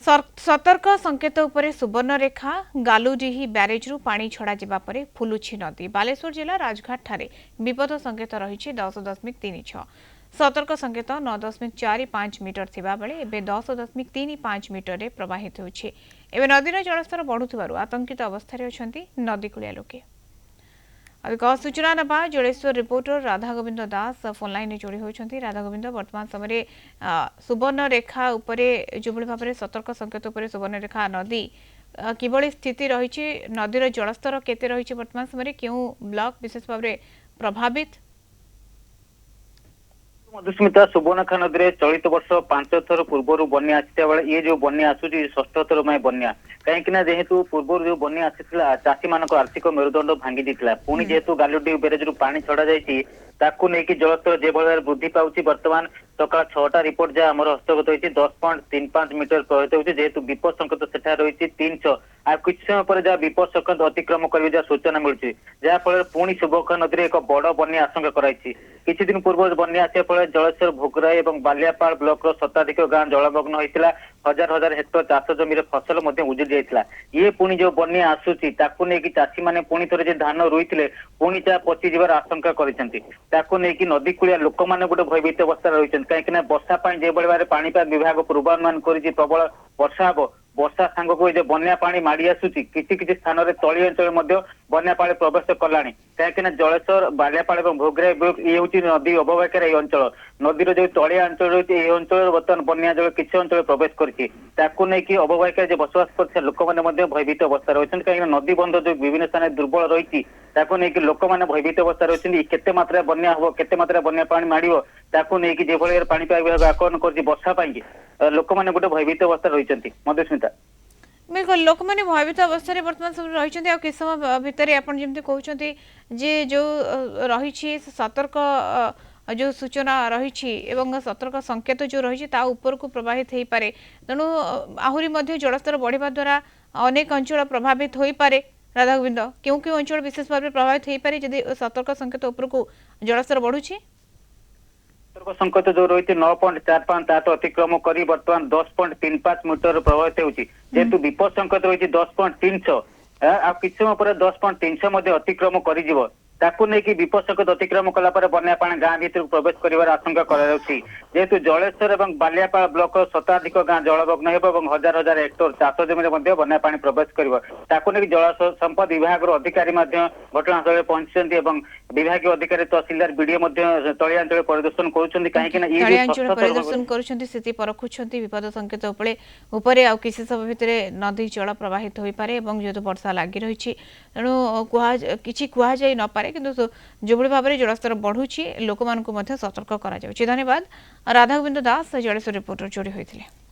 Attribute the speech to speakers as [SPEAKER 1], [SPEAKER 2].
[SPEAKER 1] सतर्क संकेत उपरे सुवर्णरेखा गालुडीही ब्यारेजरू पानी छड़ा जिबा परे फुलुछि नदी। बालेश्वर जिला राजघाट ठारे विपद संकेत रही 10.36। सतर्क संकेत 9.45 मीटर थिबा बेले एबे 10.35 मीटर रे प्रवाहित होछि। एबे नदीर जलस्तर बढ़ुथिबारु आतंकित अवस्था रे अछंती नदीकूलिया लोके। अधिक सूचना नबा Jaleshwar reporter Radha Govind Das phone line में जोड़ी होती। राधा गोविंद वर्तमान समय सुवर्णरेखा उपरे जो भाव में सतर्क संकेत उपरे सुवर्णरेखा नदी किभली स्थिति रही नदीर जलस्तर केते रही वर्तमान समय क्यों ब्लॉक विशेष भाव में प्रभावित।
[SPEAKER 2] मधुस्मिता सुवर्णरेखा नदी में चलित वर्ष 5 थर पूर्व बन्या आसता बेले ये जो बन्या आसूची 6ठ थर में बन्या कहीं जेहेतु पूर्व जो बन्या आसीला चाषी मान आर्थिक मेरुदंड भांगी देता पुणी जेहेतु गालुडी ब्यारेज पानी छड़ा जाइए ताकू नहीं जलस्तर जो भाव वृद्धि पाऊँ बर्तमान सकाल 6टा रिपोर्ट जहाँ आम हस्तगत होती 10.35 मीटर प्रभावित होती जेहेतु विपद संकेत सेठा रही 300 आ कुछ समय पर जहाँ विपद संकेत अतिक्रम कर जहाँ सूचना मिलूँ जहाँफल पुणी सुवर्णरेखा नदी में एक बड़ बन्या आशंका कराई किछि दिन पूर्व बन्या आसा फल जलेश्वर भोगराई और बालियापाड़ ब्लॉक शताधिक गाँ जलमग्न होता हजार हजार हेक्टर चाष जमी फसल उजुड़ी जाता ये पुणी जो बन्या आसूची ताकू नहीं चाषी मैंने पुणी थे धान रुईते पुणी जहाँ पचिजार आशंका करके नदी कूलिया लोक मैंने गोटे भयभीत अवस्था रही कहीं वर्षा जो भाव पाणीपाग विभाग पूर्वानुमान कर प्रबल वर्षा हम वर्षा सांगक जो बन्या पानी माड़ी आसूची किसी स्थान में तली अंचल बन्या पानी प्रवेश कलानी कहीं जलेश्वर बालियापाड़ और भोगराई ये हूँ नदी अवबाहिकार ये अंचल नदीर जो तलिया अंचल रही है अंचल बर्तमान बन्या जल किसी अंचल प्रवेश करके अवबाहिकार जो बसवास कर लोक मैंने भयभीत अवस्था रही कहीं नदी बंध जो विभिन्न स्थान दुर्बल रही नहीं लोक मैंने भयभीत अवस्था रही केते मात्रा बन्या हम केते मात्रा बन्या पानी माड़ो ताकू नहीं जो भाई पाणीपाग विभाग आकलन कर वर्षा लोक मैंने गोटे भयभीत अवस्था रही मधुस्मिता।
[SPEAKER 1] बिल्कुल लोक मैंने भयभीत अवस्था बर्तमान सब रही किस समय भितर आपन जमी कहते जे जो रही सतर्क जो सूचना रही सतर्क संकेत जो रही ऊपर को प्रभावित हो पारे तेणु आहरी जलस्तर बढ़िया द्वारा अनेक अंचल प्रभावित हो पारे। राधा गोविंद क्यों क्यों अंचल विशेष भाव में प्रभावित हो पारे जदि सतर्क संकेत ऊपर को जलस्तर बढ़ुछि।
[SPEAKER 2] संकेत जो रही 9.45 तो अतिक्रम कर बर्तमान 10.35 मीटर प्रभावित होती जेहेतु विपद संकेत रही 10.300 किसी समय पर 10.300 अतिक्रम कर नहीं विपद संकेत अतिक्रम कलापर बन्या पानी गाँ भीतर प्रवेश कर आशंका जेहेतु जलेश्वर और बालियापाड़ ब्लॉक शताधिक गाँ जलमग्न हो हजार हजार हेक्टर चाष जमी बन्या पानी प्रवेश कर जल संपद विभाग अधिकारी घटनास्थल में पहुंची विभाग अधिकारी तहसिलदार बीडीओ तलिया अंचल परिदर्शन
[SPEAKER 1] परिदर्शन कर परखुंट विपद संकेत उपरे आ किसी समय भितर नदी जल प्रवाहित हो पारे जेहेतु वर्षा लगी रही तेणु किसी कहुई न पारे किंतु जो भाव में जलस्तर बढ़ुची लोक सतर्क करा। धन्यवाद राधा गोविंद दास जलेश्वर रिपोर्टर जोड़ी होते।